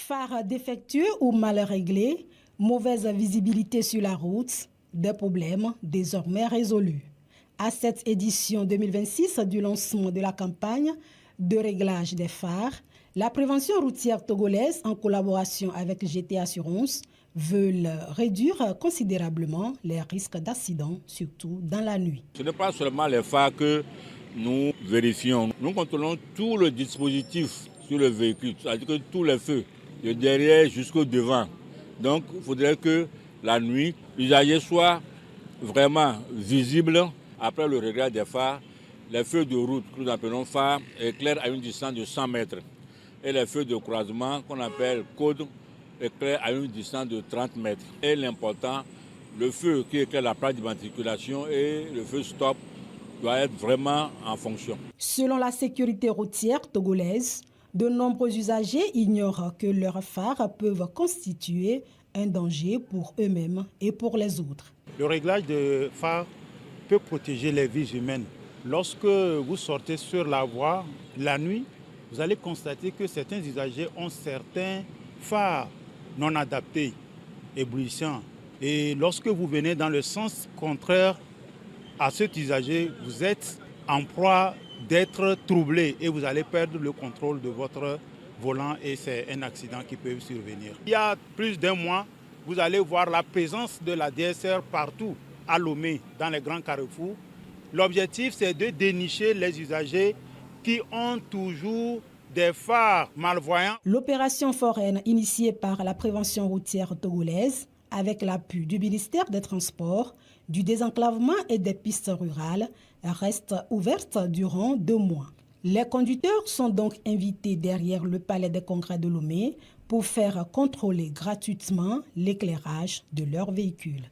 Phares défectueux ou mal réglés, mauvaise visibilité sur la route, des problèmes désormais résolus. À cette édition 2026 du lancement de la campagne de réglage des phares, la prévention routière togolaise, en collaboration avec GT Assurance, veulent réduire considérablement les risques d'accidents, surtout dans la nuit. Ce n'est pas seulement les phares que nous vérifions. Nous contrôlons tout le dispositif sur le véhicule, c'est-à-dire que tous les feux, de derrière jusqu'au devant. Donc, il faudrait que la nuit, l'usager soit vraiment visible. Après le réglage des phares, les feux de route que nous appelons phares éclairent à une distance de 100 mètres. Et les feux de croisement qu'on appelle code éclairent à une distance de 30 mètres. Et l'important, le feu qui éclaire la plaque d'immatriculation et le feu stop doit être vraiment en fonction. Selon la sécurité routière togolaise, de nombreux usagers ignorent que leurs phares peuvent constituer un danger pour eux-mêmes et pour les autres. Le réglage des phares peut protéger les vies humaines. Lorsque vous sortez sur la voie la nuit, vous allez constater que certains usagers ont certains phares non adaptés, éblouissants. Et lorsque vous venez dans le sens contraire à cet usager, vous êtes en proie d'être troublé et vous allez perdre le contrôle de votre volant et c'est un accident qui peut survenir. Il y a plus d'un mois, vous allez voir la présence de la DSR partout à Lomé, dans les grands carrefours. L'objectif, c'est de dénicher les usagers qui ont toujours des phares malvoyants. L'opération foraine initiée par la prévention routière togolaise, avec l'appui du ministère des Transports, du désenclavement et des pistes rurales, reste ouverte durant 2 mois. Les conducteurs sont donc invités derrière le palais des congrès de Lomé pour faire contrôler gratuitement l'éclairage de leur véhicule.